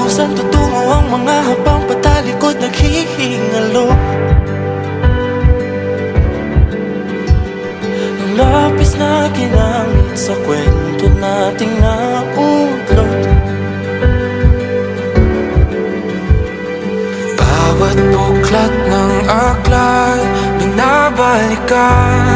Kung saan tutungo ang mga habang patalikod naghihingalo. Ang lapis na ginamit sa kwento nating nautlot. Bawat buklat ng aklat binabalikan,